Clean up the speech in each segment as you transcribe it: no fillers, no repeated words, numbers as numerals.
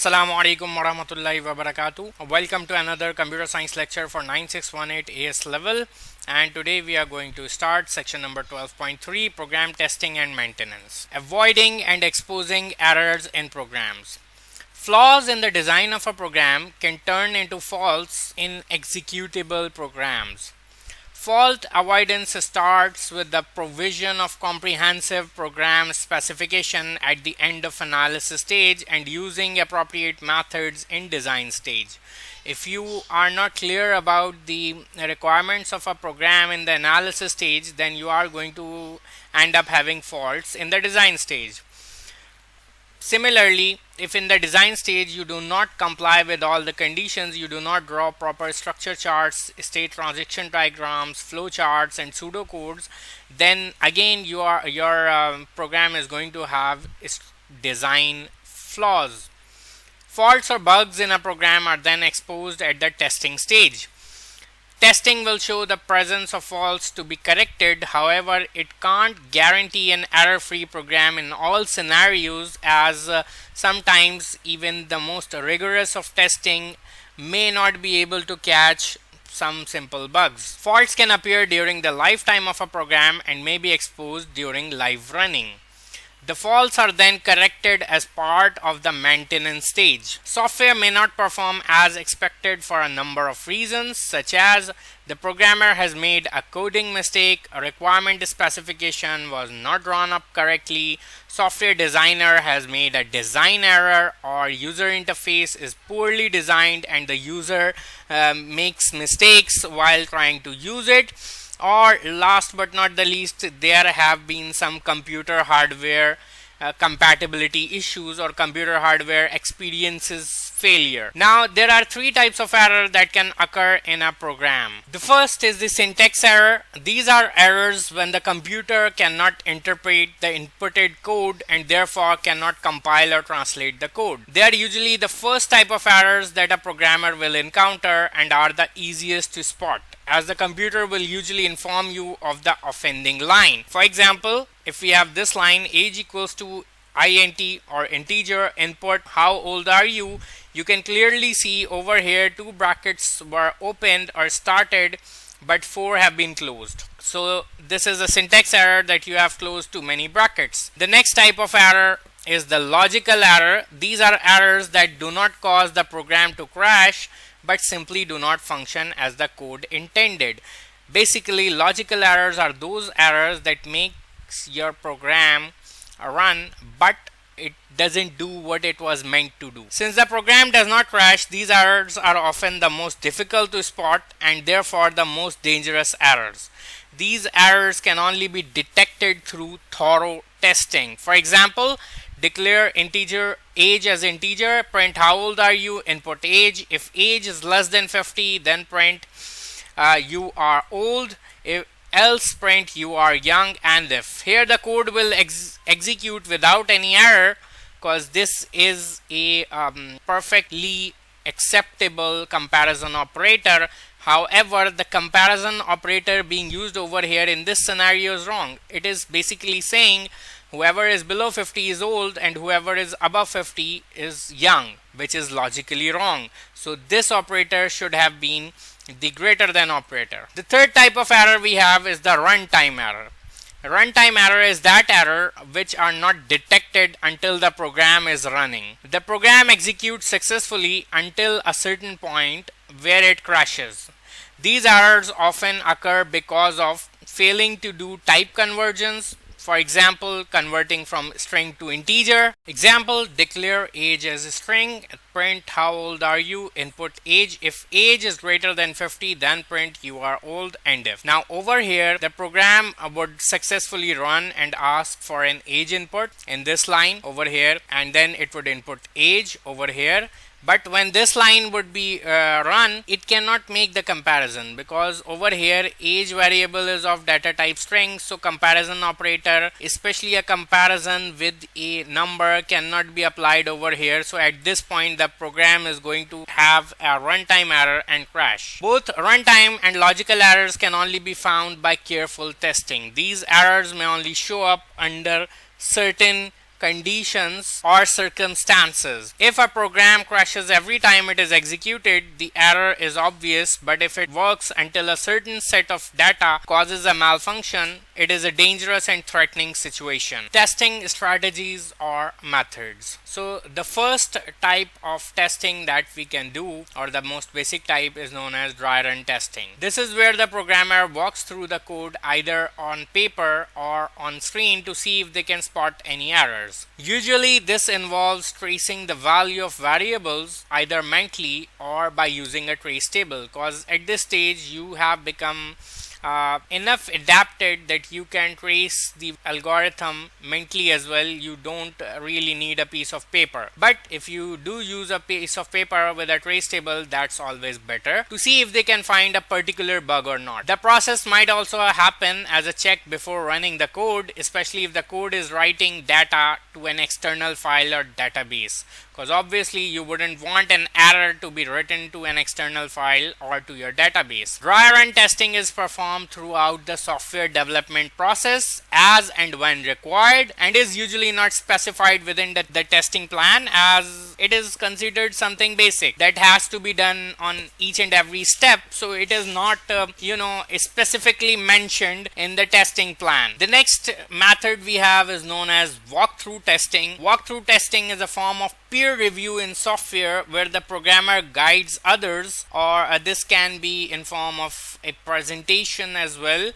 Assalamu alaikum warahmatullahi wabarakatuh. Welcome to another computer science lecture for 9618 AS level, and today we are going to start section number 12.3, program testing and maintenance. Avoiding and exposing errors in programs. Flaws in the design of a program can turn into faults in executable programs. Fault avoidance starts with the provision of comprehensive program specification at the end of analysis stage and using appropriate methods in design stage. If you are not clear about the requirements of a program in the analysis stage, then you are going to end up having faults in the design stage. Similarly, if in the design stage you do not comply with all the conditions, you do not draw proper structure charts, state transition diagrams, flow charts and pseudocodes, then again your program is going to have design flaws. Faults or bugs in a program are then exposed at the testing stage. Testing will show the presence of faults to be corrected. However, it can't guarantee an error-free program in all scenarios, as sometimes even the most rigorous of testing may not be able to catch some simple bugs. Faults can appear during the lifetime of a program and may be exposed during live running. The faults are then corrected as part of the maintenance stage. Software may not perform as expected for a number of reasons, such as the programmer has made a coding mistake, a requirement specification was not drawn up correctly, software designer has made a design error, or user interface is poorly designed and the user makes mistakes while trying to use it. Or last but not the least, there have been some computer hardware compatibility issues or computer hardware experiences failure. Now there are three types of error that can occur in a program. The first is the syntax error. These are errors when the computer cannot interpret the inputted code and therefore cannot compile or translate the code. They are usually the first type of errors that a programmer will encounter and are the easiest to spot, as the computer will usually inform you of the offending line. For example, if we have this line, age equals to int or integer input, how old are you? You can clearly see over here two brackets were opened or started, but four have been closed. So this is a syntax error that you have closed too many brackets. The next type of error is the logical error. These are errors that do not cause the program to crash, but simply do not function as the code intended. Basically, logical errors are those errors that makes your program run but it doesn't do what it was meant to do. Since the program does not crash, these errors are often the most difficult to spot and therefore the most dangerous errors. These errors can only be detected through thorough testing. For example, declare integer age as integer, print how old are you, input age. If age is less than 50, then print you are old, else print you are young, and if. Here the code will execute without any error, because this is a perfectly acceptable comparison operator. However, the comparison operator being used over here in this scenario is wrong. It is basically saying whoever is below 50 is old and whoever is above 50 is young, which is logically wrong. So this operator should have been the greater than operator. The third type of error we have is the runtime error. Runtime error is that error which are not detected until the program is running. The program executes successfully until a certain point where it crashes. These errors often occur because of failing to do type conversions. For example, converting from string to integer. Example, declare age as a string, print how old are you, input age. If age is greater than 50, then print you are old, and if. Now over here, the program would successfully run and ask for an age input in this line over here, and then it would input age over here. But when this line would be run, it cannot make the comparison because over here age variable is of data type string. So comparison operator, especially a comparison with a number, cannot be applied over here. So at this point the program is going to have a runtime error and crash. Both runtime and logical errors can only be found by careful testing. These errors may only show up under certain conditions or circumstances. If a program crashes every time it is executed, the error is obvious, but if it works until a certain set of data causes a malfunction, it is a dangerous and threatening situation. Testing strategies or methods. So the first type of testing that we can do, or the most basic type, is known as dry run testing. This is where the programmer walks through the code either on paper or on screen to see if they can spot any errors. Usually this involves tracing the value of variables either mentally or by using a trace table, because at this stage you have become enough adapted that you can trace the algorithm mentally as well. You don't really need a piece of paper, but if you do use a piece of paper with a trace table, that's always better to see if they can find a particular bug or not. The process might also happen as a check before running the code, especially if the code is writing data to an external file or database, because obviously you wouldn't want an error to be written to an external file or to your database. Dry run testing is performed throughout the software development process as and when required, and is usually not specified within the testing plan, as it is considered something basic that has to be done on each and every step, so it is not specifically mentioned in the testing plan. The next method we have is known as walkthrough testing. Walkthrough testing is a form of peer review in software where the programmer guides others, or this can be in form of a presentation as well,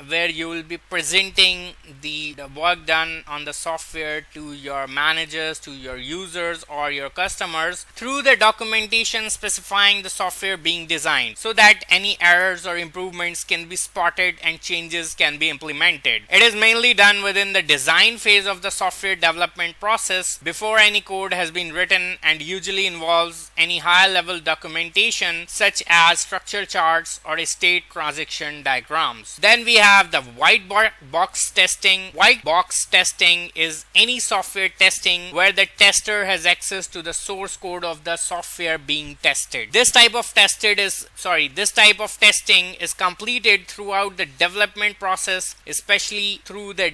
where you will be presenting the work done on the software to your managers, to your users or your customers through the documentation specifying the software being designed, so that any errors or improvements can be spotted and changes can be implemented. It is mainly done within the design phase of the software development process before any code has been written, and usually involves any higher level documentation such as structure charts or state transition diagrams. Then we have the white box testing. White box testing is any software testing where the tester has access to the source code of the software being tested. This type of testing is completed throughout the development process, especially through the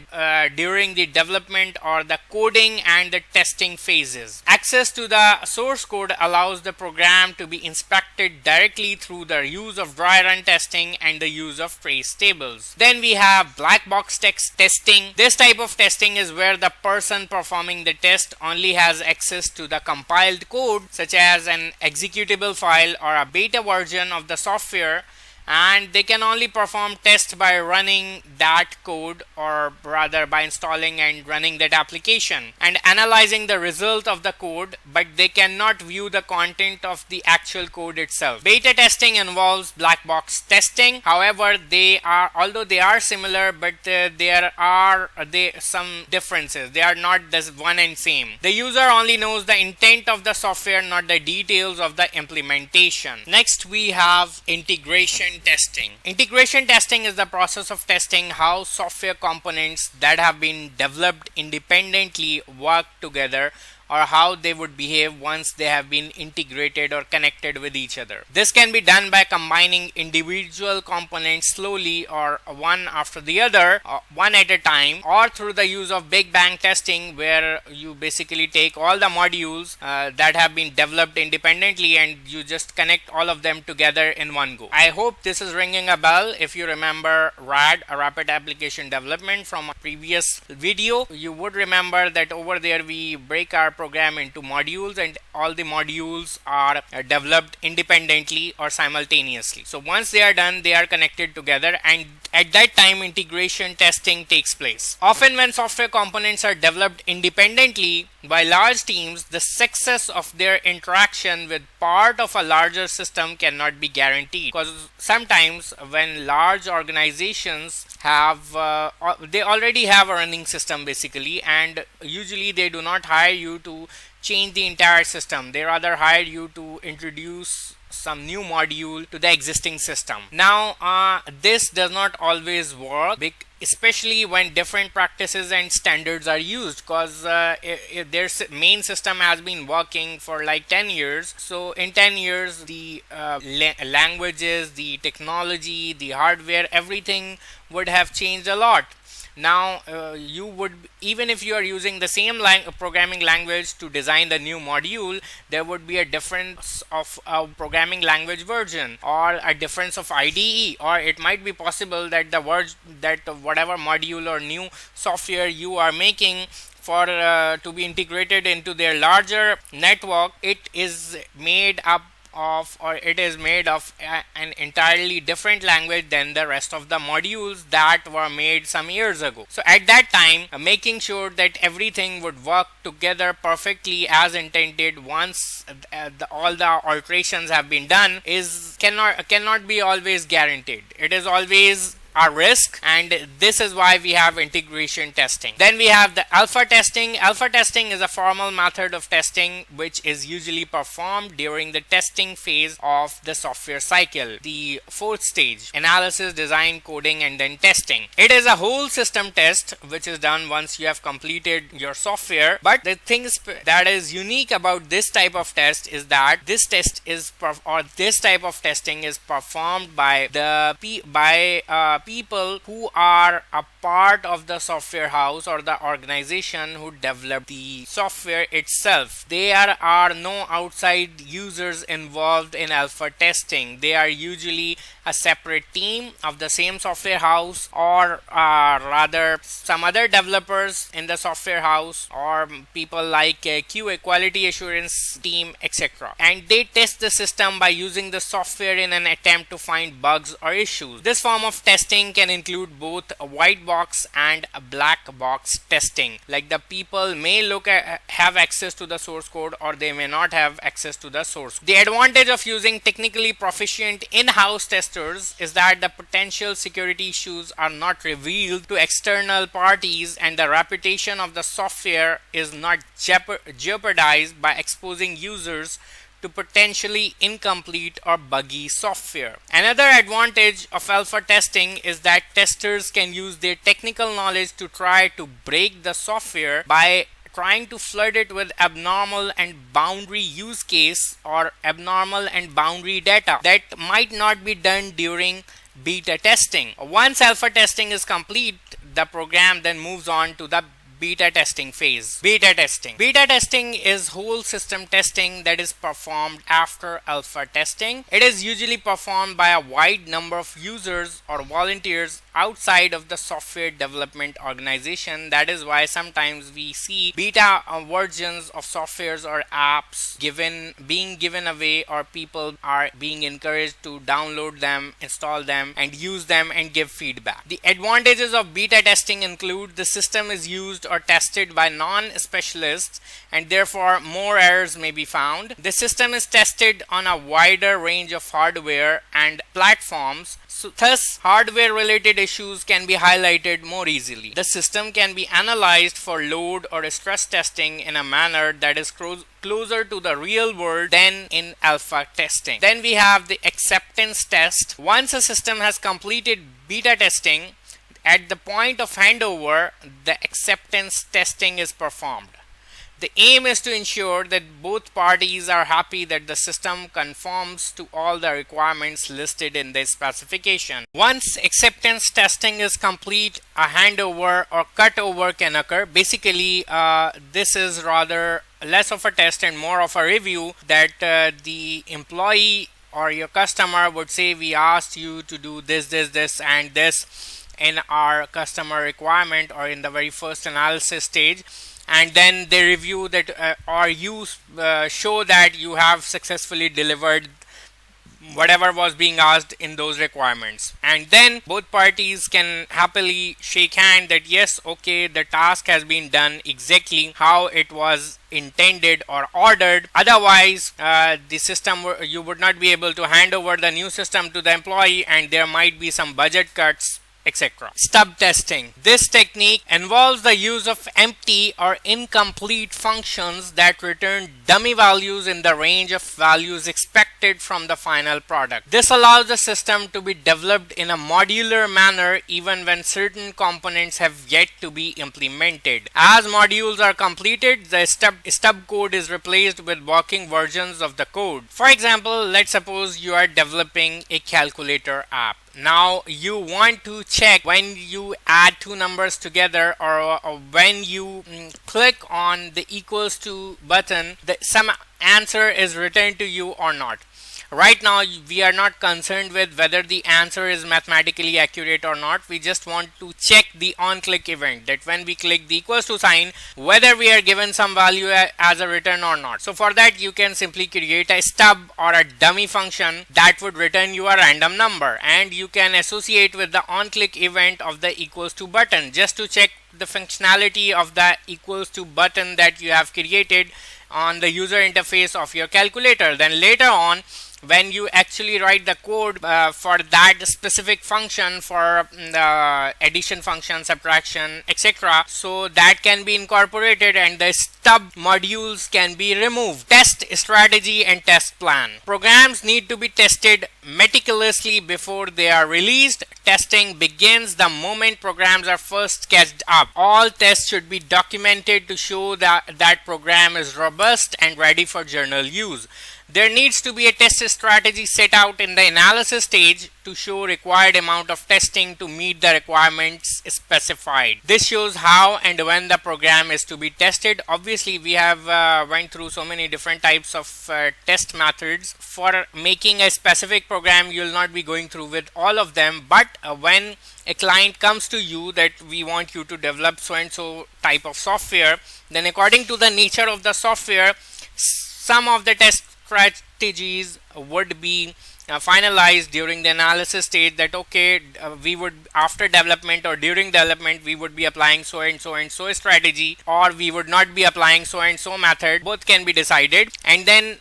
during the development or the coding and the testing phases. Access to the source code allows the program to be inspected directly through the use of dry run testing and the use of trace tables. Then we have black box text testing. This type of testing is where the person performing the test only has access to the compiled code, such as an executable file or a beta version of the software, and they can only perform tests by running that code, or rather by installing and running that application and analyzing the result of the code, but they cannot view the content of the actual code itself. Beta testing involves black box testing. However, although they are similar, but there are some differences. They are not this one and same. The user only knows the intent of the software, not the details of the implementation. Next we have integration testing. Integration testing is the process of testing how software components that have been developed independently work together, or how they would behave once they have been integrated or connected with each other. This can be done by combining individual components slowly, or one after the other, one at a time, or through the use of big bang testing, where you basically take all the modules that have been developed independently and you just connect all of them together in one go. I hope this is ringing a bell. If you remember RAD, a rapid application development, from a previous video, you would remember that over there we break our program into modules, and all the modules are developed independently or simultaneously. So once they are done, they are connected together, and at that time integration testing takes place. Often when software components are developed independently by large teams, the success of their interaction with part of a larger system cannot be guaranteed, because sometimes when large organizations have they already have a running system basically, and usually they do not hire you to change the entire system. They rather hire you to introduce some new module to the existing system. Now this does not always work, especially when different practices and standards are used, because if their main system has been working for like 10 years, so in 10 years the languages, the technology, the hardware, everything would have changed a lot. Now you would, even if you are using the same programming language to design the new module, there would be a difference of a programming language version or a difference of IDE, or it might be possible that whatever module or new software you are making for to be integrated into their larger network, it is made up of, or it is made of an entirely different language than the rest of the modules that were made some years ago. So at that time, making sure that everything would work together perfectly as intended once all the alterations have been done cannot be always guaranteed. It is always a risk, and this is why we have integration testing. Then we have the alpha testing. Alpha testing is a formal method of testing which is usually performed during the testing phase of the software cycle, the fourth stage: analysis, design, coding, and then testing. It is a whole system test which is done once you have completed your software, but the things that is unique about this type of test is that this type of testing is performed by people who are a part of the software house or the organization who developed the software itself. There are no outside users involved in alpha testing. They are usually a separate team of the same software house, or rather some other developers in the software house, or people like a QA, quality assurance team, etc. And they test the system by using the software in an attempt to find bugs or issues. This form of testing can include both a white box and a black box testing. Like, the people may have access to the source code, or they may not have access to the source. The advantage of using technically proficient in-house testers is that the potential security issues are not revealed to external parties, and the reputation of the software is not jeopardized by exposing users to potentially incomplete or buggy software. Another advantage of alpha testing is that testers can use their technical knowledge to try to break the software by trying to flood it with abnormal and boundary use case or abnormal and boundary data that might not be done during beta testing. Once alpha testing is complete, the program then moves on to the beta testing phase. Beta testing is whole system testing that is performed after alpha testing. It is usually performed by a wide number of users or volunteers outside of the software development organization. That is why sometimes we see beta versions of softwares or apps being given away, or people are being encouraged to download them, install them, and use them and give feedback. The advantages of beta testing include the system is used or tested by non-specialists, and therefore more errors may be found. The system is tested on a wider range of hardware and platforms, so thus hardware related issues can be highlighted more easily. The system can be analyzed for load or stress testing in a manner that is closer to the real world than in alpha testing. Then we have the acceptance test. Once a system has completed beta testing, at the point of handover, the acceptance testing is performed. The aim is to ensure that both parties are happy that the system conforms to all the requirements listed in the specification. Once acceptance testing is complete, a handover or cutover can occur. Basically, this is rather less of a test and more of a review that the employee or your customer would say, we asked you to do this, and this in our customer requirement or in the very first analysis stage, and then they review that or you show that you have successfully delivered whatever was being asked in those requirements, and then both parties can happily shake hand that yes, okay, the task has been done exactly how it was intended or ordered. Otherwise, the system you would not be able to hand over the new system to the employee, and there might be some budget cuts, etc. Stub testing. This technique involves the use of empty or incomplete functions that return dummy values in the range of values expected from the final product. This allows the system to be developed in a modular manner even when certain components have yet to be implemented. As modules are completed, the stub code is replaced with working versions of the code. For example, let's suppose you are developing a calculator app. Now you want to check when you add two numbers together, or when you click on the equals to button, that some answer is returned to you or not. Right now we are not concerned with whether the answer is mathematically accurate or not. We just want to check the on click event, that when we click the equals to sign, whether we are given some value as a return or not. So for that you can simply create a stub or a dummy function that would return you a random number, and you can associate with the on click event of the equals to button just to check the functionality of the equals to button that you have created on the user interface of your calculator. Then later on, when you actually write the code for that specific function, for the addition function, subtraction, etc., so that can be incorporated and the stub modules can be removed. Test strategy and test plan. Programs need to be tested meticulously before they are released. Testing begins the moment programs are first sketched up. All tests should be documented to show that program is robust and ready for journal use. There needs to be a test strategy set out in the analysis stage to show required amount of testing to meet the requirements specified. This shows how and when the program is to be tested. Obviously, we have went through so many different types of test methods. For making a specific program, you will not be going through with all of them, but when a client comes to you that we want you to develop so and so type of software, then according to the nature of the software, some of the test strategies would be finalized during the analysis stage, that okay, we would, after development or during development, we would be applying so and so and so strategy, or we would not be applying so and so method. Both can be decided, and then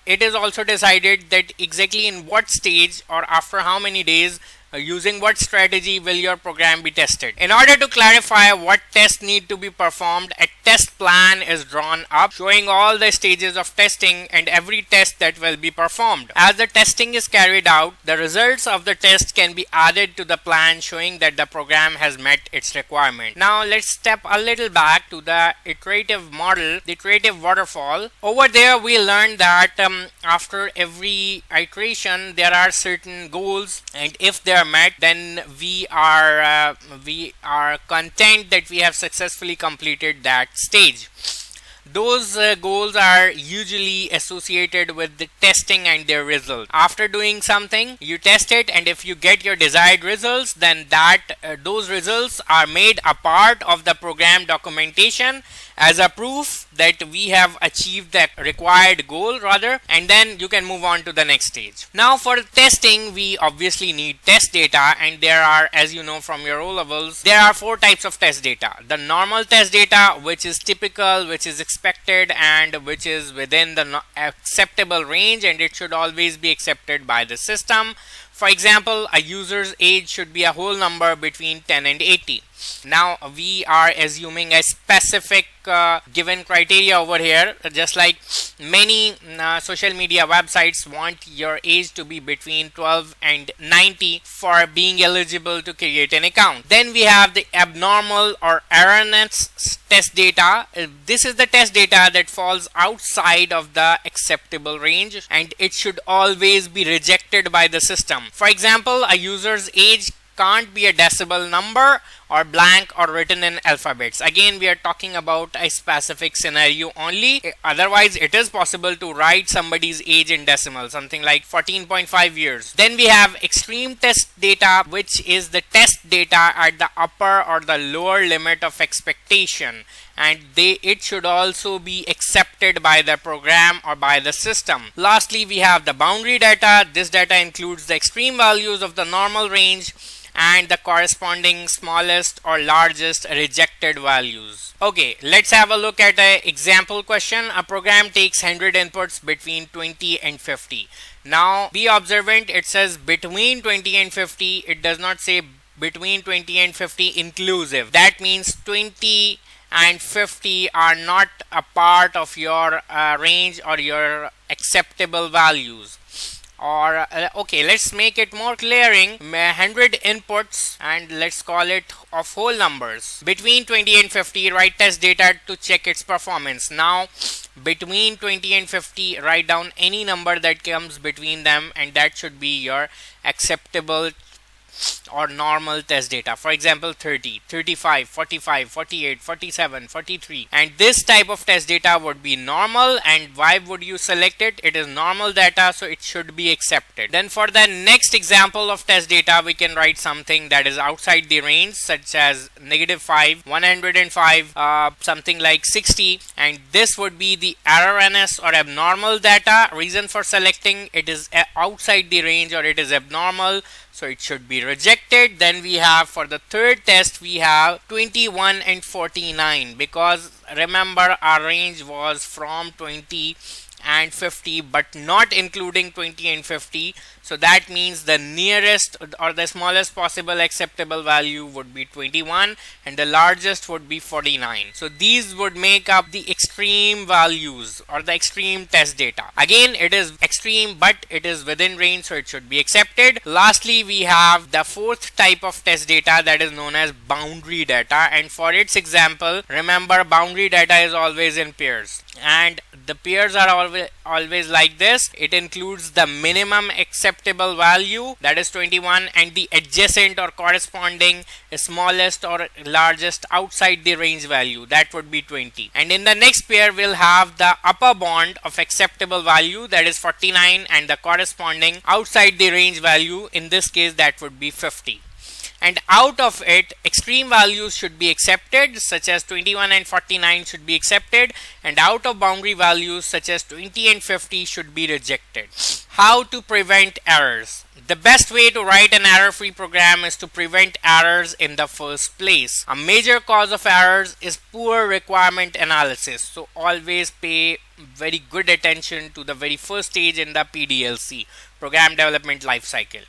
it is also decided that exactly in what stage or after how many days, using what strategy will your program be tested. In order to clarify what tests need to be performed, a test plan is drawn up showing all the stages of testing and every test that will be performed. As the testing is carried out, the results of the test can be added to the plan showing that the program has met its requirement. Now let's step a little back to the iterative model, the iterative waterfall. Over there we learned that after every iteration there are certain goals, and if they are met, then we are content that we have successfully completed that stage. Those goals are usually associated with the testing and their result. After doing something, you test it, and if you get your desired results, then those results are made a part of the program documentation as a proof that we have achieved the required goal rather, and then you can move on to the next stage. Now for testing, we obviously need test data, and there are, as you know from your O levels, there are 4 types of test data. The normal test data, which is typical, which is expected, and which is within the acceptable range, and it should always be accepted by the system. For example, a user's age should be a whole number between 10 and 80. Now we are assuming a specific given criteria over here, just like many social media websites want your age to be between 12 and 90 for being eligible to create an account. Then we have the abnormal or erroneous test data. This is the test data that falls outside of the acceptable range, and it should always be rejected by the system. For example, a user's age can't be a decimal number or blank or written in alphabets. Again, we are talking about a specific scenario only. Otherwise, it is possible to write somebody's age in decimal, something like 14.5 years. Then we have extreme test data, which is the test data at the upper or the lower limit of expectation, and it should also be accepted by the program or by the system. Lastly, we have the boundary data. This data includes the extreme values of the normal range and the corresponding smallest or largest rejected values. Okay, let's have a look at an example question. A program takes 100 inputs between 20 and 50. Now be observant, it says between 20 and 50. It does not say between 20 and 50 inclusive. That means 20 and 50 are not a part of your range or your acceptable values. or okay, let's make it more clearing, 100 inputs, and let's call it of whole numbers. Between 20 and 50, write test data to check its performance. Now between 20 and 50, write down any number that comes between them, and that should be your acceptable or normal test data. For example, 30, 35, 45, 48, 47, 43, and this type of test data would be normal. And why would you select it? It is normal data, so it should be accepted. Then for the next example of test data, we can write something that is outside the range, such as -5, 105, something like 60, and this would be the erroneous or abnormal data. Reason for selecting it is outside the range, or it is abnormal, so it should be rejected. Then we have, for the third test, we have 21 and 49, because remember our range was from 20 and 50, but not including 20 and 50. So that means the nearest or the smallest possible acceptable value would be 21, and the largest would be 49. So these would make up the extreme values or the extreme test data. Again, it is extreme, but it is within range, so it should be accepted. Lastly, we have the fourth type of test data, that is known as boundary data. And for its example, remember, boundary data is always in pairs, and the pairs are always like this. It includes the minimum acceptable value, that is 21, and the adjacent or corresponding smallest or largest outside the range value, that would be 20. And in the next pair, we'll have the upper bound of acceptable value, that is 49, and the corresponding outside the range value, in this case that would be 50. And out of it, extreme values should be accepted, such as 21 and 49 should be accepted, and out of boundary values such as 20 and 50 should be rejected. How to prevent errors? The best way to write an error-free program is to prevent errors in the first place. A major cause of errors is poor requirement analysis, so always pay very good attention to the very first stage in the PDLC, Program Development Life Cycle.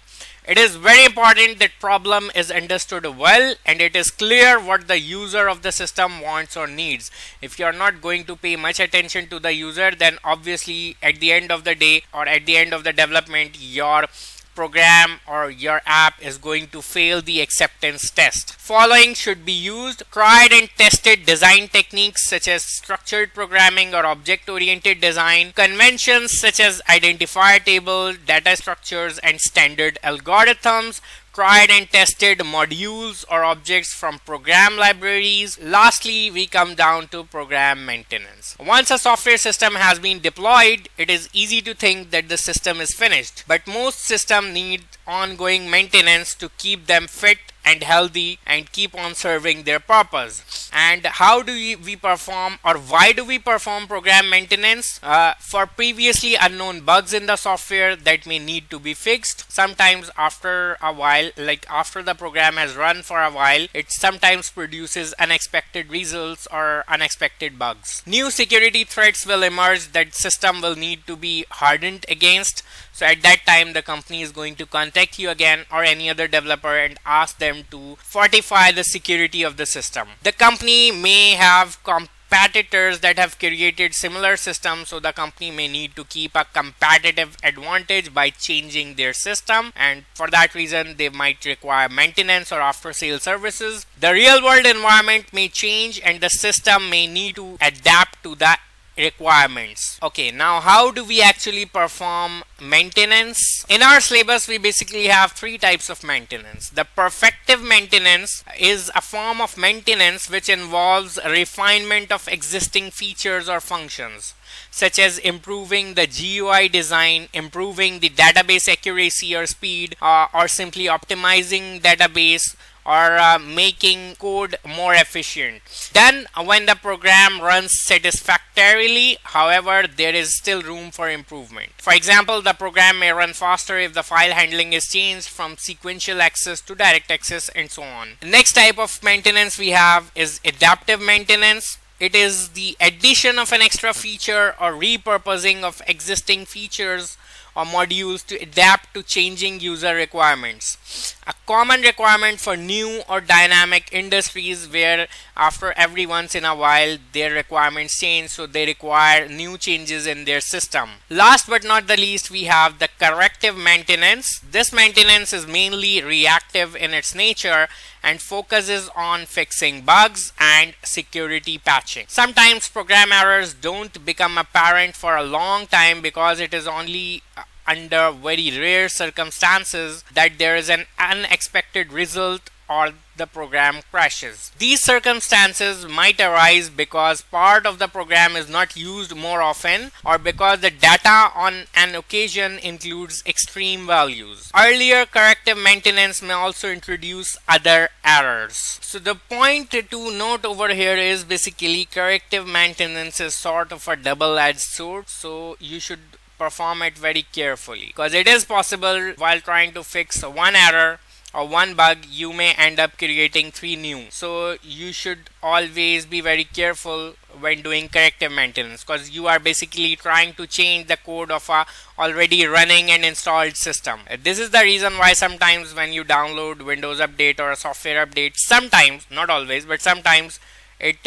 It is very important that problem is understood well and it is clear what the user of the system wants or needs. If you are not going to pay much attention to the user, then obviously at the end of the day or at the end of the development, your program or your app is going to fail the acceptance test. Following should be used: tried and tested design techniques such as structured programming or object-oriented design, conventions such as identifier table, data structures, and standard algorithms, tried and tested modules or objects from program libraries. Lastly, we come down to program maintenance. Once a software system has been deployed, it is easy to think that the system is finished, but most systems need ongoing maintenance to keep them fit and healthy and keep on serving their purpose. And how do we perform, or why do we perform program maintenance? For previously unknown bugs in the software that may need to be fixed. Sometimes after a while, like after the program has run for a while, it sometimes produces unexpected results or unexpected bugs. New security threats will emerge that system will need to be hardened against. So at that time, the company is going to contact you again or any other developer and ask them to fortify the security of the system. The company may have competitors that have created similar systems, so the company may need to keep a competitive advantage by changing their system, and for that reason they might require maintenance or after sale services. The real world environment may change and the system may need to adapt to that requirements. Okay, now how do we actually perform maintenance? In our syllabus, we basically have three types of maintenance. The perfective maintenance is a form of maintenance which involves refinement of existing features or functions, such as improving the GUI design, improving the database accuracy or speed, or simply optimizing database, or making code more efficient. Then when the program runs satisfactorily, however, there is still room for improvement. For example, the program may run faster if the file handling is changed from sequential access to direct access and so on. The next type of maintenance we have is adaptive maintenance. It is the addition of an extra feature or repurposing of existing features or modules to adapt to changing user requirements. A common requirement for new or dynamic industries where after every once in a while their requirements change, so they require new changes in their system. Last but not the least, we have the corrective maintenance. This maintenance is mainly reactive in its nature and focuses on fixing bugs and security patching. Sometimes program errors don't become apparent for a long time because it is only under very rare circumstances that there is an unexpected result or the program crashes. These circumstances might arise because part of the program is not used more often or because the data on an occasion includes extreme values. Earlier corrective maintenance may also introduce other errors. So the point to note over here is basically corrective maintenance is sort of a double-edged sword, so you should perform it very carefully because it is possible while trying to fix one error or one bug you may end up creating 3 new. So you should always be very careful when doing corrective maintenance because you are basically trying to change the code of a already running and installed system. This is the reason why sometimes when you download Windows update or a software update, sometimes, not always, but sometimes it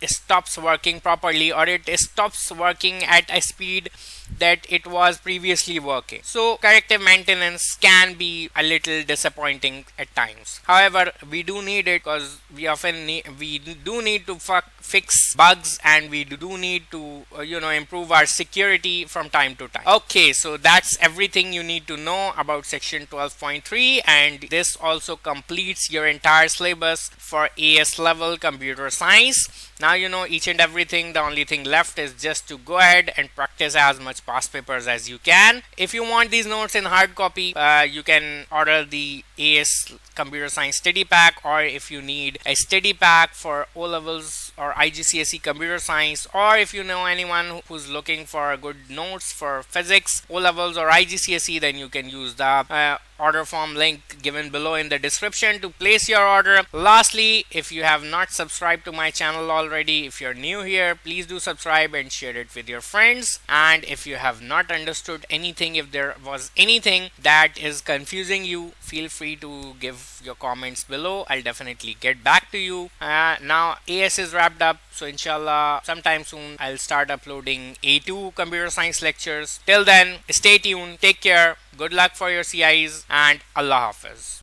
stops working properly or it stops working at a speed that it was previously working. So corrective maintenance can be a little disappointing at times. However, we do need it because we do need to fix bugs and we do need to improve our security from time to time. Okay, so that's everything you need to know about section 12.3, and this also completes your entire syllabus for AS level computer science. Now you know each and everything. The only thing left is just to go ahead and practice as much past papers as you can. If you want these notes in hard copy, you can order the AS Computer Science study pack, or if you need a study pack for O levels or IGCSE Computer Science, or if you know anyone who's looking for good notes for physics, O levels or IGCSE, then you can use the order form link given below in the description to place your order. Lastly, if you have not subscribed to my channel already, if you're new here, please do subscribe and share it with your friends. And if you have not understood anything, if there was anything that is confusing you, feel free to give your comments below. I'll definitely get back to you. Now AS is wrapped up, so inshallah sometime soon I'll start uploading A2 computer science lectures. Till then, stay tuned, take care, good luck for your CIs, and Allah Hafiz.